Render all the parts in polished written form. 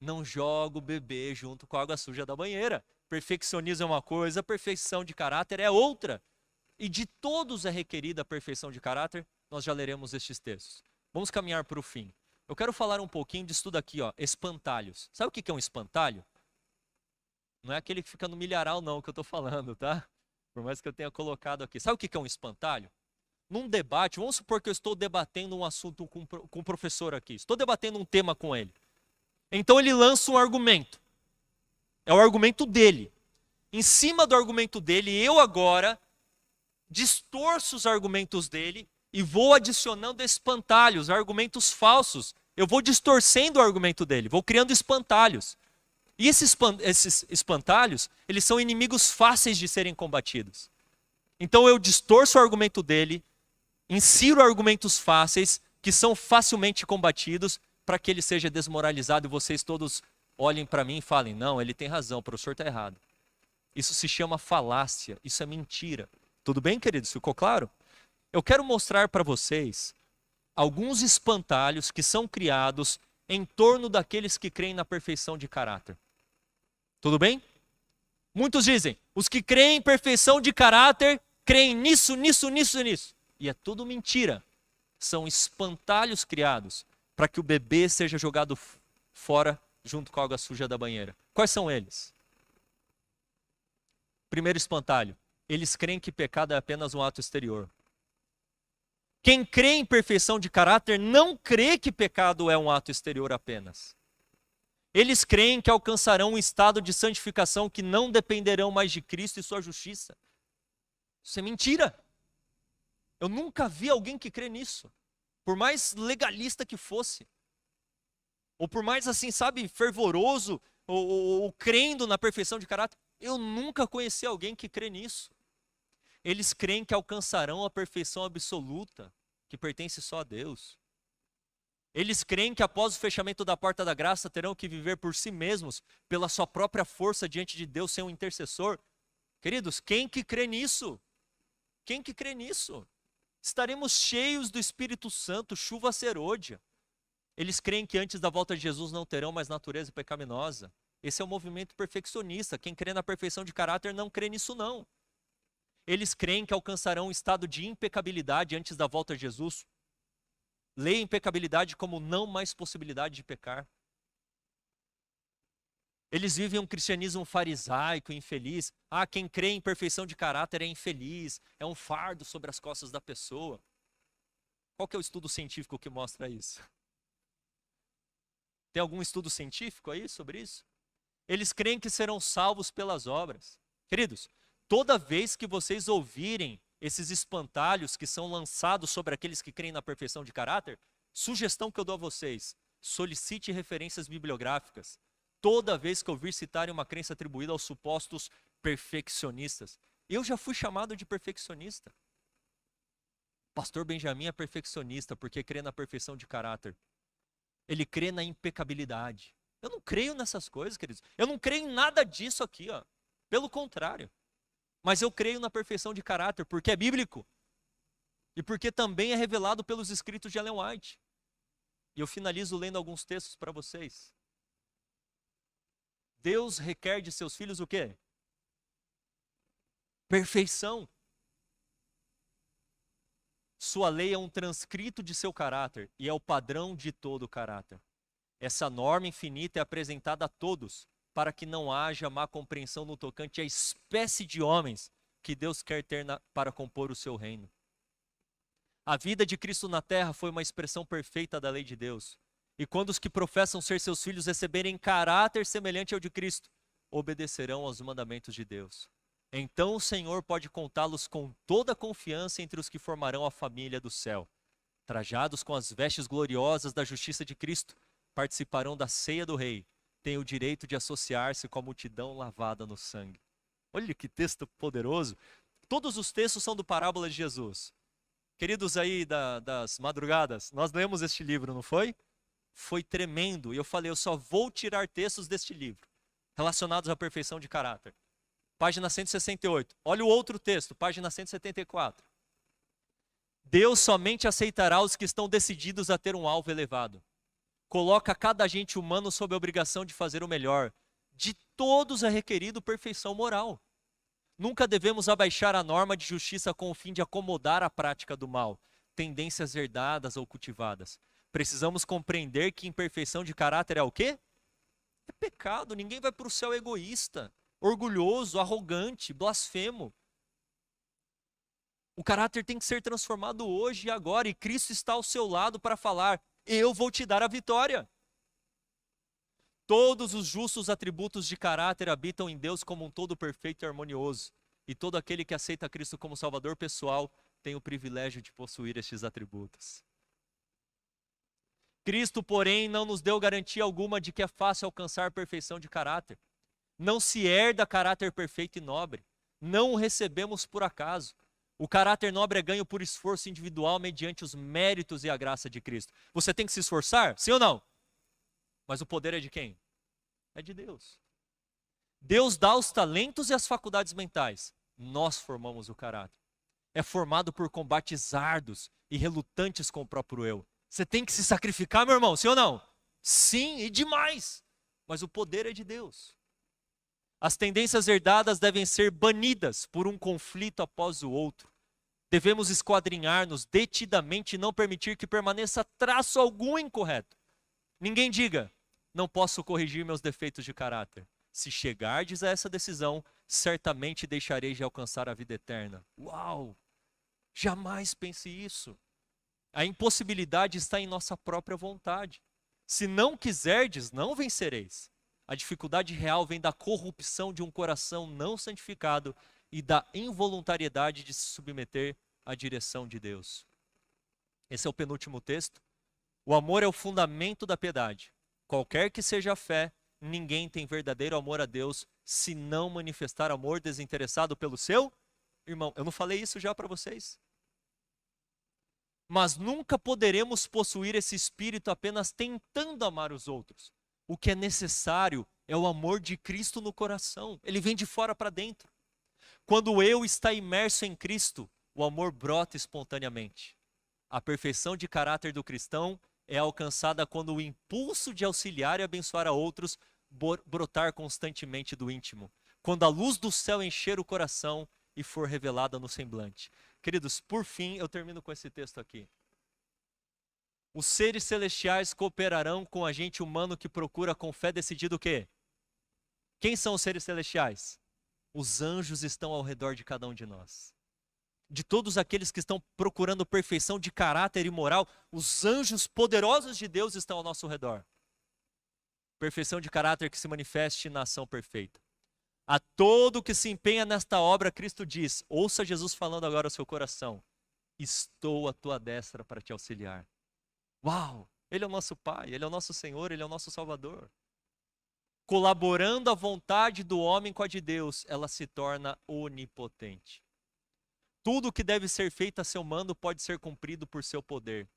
não joga o bebê junto com a água suja da banheira. Perfeccionismo é uma coisa, perfeição de caráter é outra. E de todos é requerida a perfeição de caráter, nós já leremos estes textos. Vamos caminhar para o fim. Eu quero falar um pouquinho disso tudo aqui, ó, espantalhos. Sabe o que é um espantalho? Não é aquele que fica no milharal não que eu estou falando, tá? Por mais que eu tenha colocado aqui. Sabe o que é um espantalho? Num debate, vamos supor que eu estou debatendo um assunto com o professor aqui. Estou debatendo um tema com ele. Então ele lança um argumento. É o argumento dele. Em cima do argumento dele, eu agora distorço os argumentos dele e vou adicionando espantalhos, argumentos falsos. Eu vou distorcendo o argumento dele, vou criando espantalhos. E esses espantalhos, eles são inimigos fáceis de serem combatidos. Então eu distorço o argumento dele, insiro argumentos fáceis que são facilmente combatidos para que ele seja desmoralizado e vocês todos olhem para mim e falem, não, ele tem razão, o professor está errado. Isso se chama falácia, isso é mentira. Tudo bem, queridos? Ficou claro? Eu quero mostrar para vocês alguns espantalhos que são criados em torno daqueles que creem na perfeição de caráter. Tudo bem? Muitos dizem, os que creem em perfeição de caráter, creem nisso, nisso, nisso e nisso. E é tudo mentira. São espantalhos criados para que o bebê seja jogado fora junto com a água suja da banheira. Quais são eles? Primeiro espantalho. Eles creem que pecado é apenas um ato exterior. Quem crê em perfeição de caráter não crê que pecado é um ato exterior apenas. Eles creem que alcançarão um estado de santificação que não dependerão mais de Cristo e sua justiça. Isso é mentira. Eu nunca vi alguém que crê nisso. Por mais legalista que fosse. Ou por mais assim, sabe, fervoroso, ou crendo na perfeição de caráter. Eu nunca conheci alguém que crê nisso. Eles creem que alcançarão a perfeição absoluta, que pertence só a Deus. Eles creem que após o fechamento da porta da graça terão que viver por si mesmos, pela sua própria força diante de Deus sem um intercessor. Queridos, quem que crê nisso? Quem que crê nisso? Estaremos cheios do Espírito Santo, chuva serôdia. Eles creem que antes da volta de Jesus não terão mais natureza pecaminosa. Esse é o movimento perfeccionista. Quem crê na perfeição de caráter não crê nisso não. Eles creem que alcançarão um estado de impecabilidade antes da volta de Jesus. Leia impecabilidade como não mais possibilidade de pecar. Eles vivem um cristianismo farisaico, infeliz. Ah, quem crê em perfeição de caráter é infeliz, é um fardo sobre as costas da pessoa. Qual que é o estudo científico que mostra isso? Tem algum estudo científico aí sobre isso? Eles creem que serão salvos pelas obras. Queridos, toda vez que vocês ouvirem esses espantalhos que são lançados sobre aqueles que creem na perfeição de caráter, sugestão que eu dou a vocês, solicite referências bibliográficas. Toda vez que ouvir citarem uma crença atribuída aos supostos perfeccionistas. Eu já fui chamado de perfeccionista. Pastor Benjamin é perfeccionista porque crê na perfeição de caráter. Ele crê na impecabilidade. Eu não creio nessas coisas, queridos. Eu não creio em nada disso aqui, ó. Pelo contrário. Mas eu creio na perfeição de caráter, porque é bíblico. E porque também é revelado pelos escritos de Ellen White. E eu finalizo lendo alguns textos para vocês. Deus requer de seus filhos o quê? Perfeição. Sua lei é um transcrito de seu caráter e é o padrão de todo o caráter. Essa norma infinita é apresentada a todos, para que não haja má compreensão no tocante à espécie de homens que Deus quer ter para compor o seu reino. A vida de Cristo na terra foi uma expressão perfeita da lei de Deus. E quando os que professam ser seus filhos receberem caráter semelhante ao de Cristo, obedecerão aos mandamentos de Deus. Então o Senhor pode contá-los com toda a confiança entre os que formarão a família do céu. Trajados com as vestes gloriosas da justiça de Cristo, participarão da ceia do Rei. Têm o direito de associar-se com a multidão lavada no sangue. Olha que texto poderoso. Todos os textos são do Parábola de Jesus. Queridos aí das madrugadas, nós lemos este livro, não foi? Foi tremendo. E eu falei, eu só vou tirar textos deste livro, relacionados à perfeição de caráter. Página 168. Olha o outro texto, página 174. Deus somente aceitará os que estão decididos a ter um alvo elevado. coloca cada agente humano sob a obrigação de fazer o melhor. De todos é requerido perfeição moral. Nunca devemos abaixar a norma de justiça com o fim de acomodar a prática do mal, tendências herdadas ou cultivadas. Precisamos compreender que imperfeição de caráter é o quê? É pecado. Ninguém vai para o céu egoísta, orgulhoso, arrogante, blasfemo. O caráter tem que ser transformado hoje e agora, e Cristo está ao seu lado para falar: eu vou te dar a vitória. Todos os justos atributos de caráter habitam em Deus como um todo perfeito e harmonioso. E todo aquele que aceita Cristo como Salvador pessoal tem o privilégio de possuir estes atributos. Cristo, porém, não nos deu garantia alguma de que é fácil alcançar a perfeição de caráter. Não se herda caráter perfeito e nobre. Não o recebemos por acaso. O caráter nobre é ganho por esforço individual mediante os méritos e a graça de Cristo. Você tem que se esforçar? Sim ou não? Mas o poder é de quem? É de Deus. Deus dá os talentos e as faculdades mentais. Nós formamos o caráter. É formado por combates árduos e relutantes com o próprio eu. Você tem que se sacrificar, meu irmão, sim ou não? Sim, e demais. Mas o poder é de Deus. As tendências herdadas devem ser banidas por um conflito após o outro. Devemos esquadrinhar-nos detidamente e não permitir que permaneça traço algum incorreto. Ninguém diga: não posso corrigir meus defeitos de caráter. Se chegardes a essa decisão, certamente deixarei de alcançar a vida eterna. Uau! Jamais pense isso. A impossibilidade está em nossa própria vontade. Se não quiserdes, não vencereis. A dificuldade real vem da corrupção de um coração não santificado e da involuntariedade de se submeter à direção de Deus. Esse é o penúltimo texto. O amor é o fundamento da piedade. Qualquer que seja a fé, ninguém tem verdadeiro amor a Deus se não manifestar amor desinteressado pelo seu irmão. Eu não falei isso já para vocês? Mas nunca poderemos possuir esse espírito apenas tentando amar os outros. O que é necessário é o amor de Cristo no coração. Ele vem de fora para dentro. Quando o eu está imerso em Cristo, o amor brota espontaneamente. A perfeição de caráter do cristão é alcançada quando o impulso de auxiliar e abençoar a outros brotar constantemente do íntimo. Quando a luz do céu encher o coração e for revelada no semblante. Queridos, por fim, eu termino com esse texto aqui. Os seres celestiais cooperarão com a gente humano que procura com fé decidido o quê? Quem são os seres celestiais? Os anjos estão ao redor de cada um de nós. De todos aqueles que estão procurando perfeição de caráter e moral, os anjos poderosos de Deus estão ao nosso redor. Perfeição de caráter que se manifeste na ação perfeita. A todo que se empenha nesta obra, Cristo diz, ouça Jesus falando agora ao seu coração: estou à tua destra para te auxiliar. Uau! Ele é o nosso Pai, Ele é o nosso Senhor, Ele é o nosso Salvador. Colaborando a vontade do homem com a de Deus, ela se torna onipotente. Tudo o que deve ser feito a seu mando pode ser cumprido por seu poder.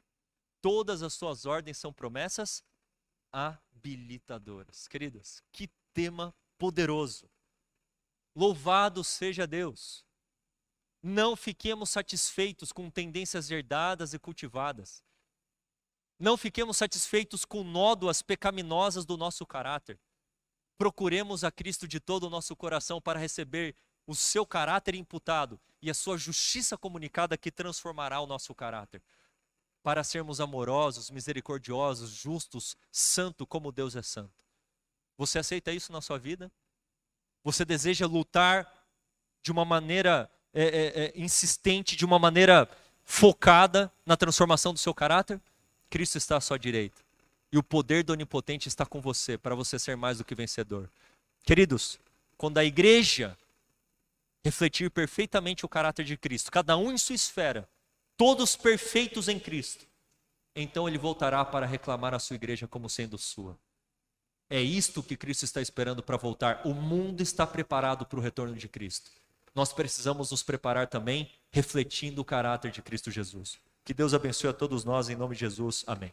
Todas as suas ordens são promessas habilitadoras. Queridas, que tema poderoso. Louvado seja Deus. Não fiquemos satisfeitos com tendências herdadas e cultivadas. Não fiquemos satisfeitos com nódoas pecaminosas do nosso caráter. Procuremos a Cristo de todo o nosso coração para receber o seu caráter imputado e a sua justiça comunicada que transformará o nosso caráter. Para sermos amorosos, misericordiosos, justos, santo como Deus é santo. Você aceita isso na sua vida? Você deseja lutar de uma maneira insistente, de uma maneira focada na transformação do seu caráter? Cristo está à sua direita. E o poder do Onipotente está com você, para você ser mais do que vencedor. Queridos, quando a igreja refletir perfeitamente o caráter de Cristo, cada um em sua esfera, todos perfeitos em Cristo, então ele voltará para reclamar a sua igreja como sendo sua. É isto que Cristo está esperando para voltar. O mundo está preparado para o retorno de Cristo. Nós precisamos nos preparar também, refletindo o caráter de Cristo Jesus. Que Deus abençoe a todos nós, em nome de Jesus. Amém.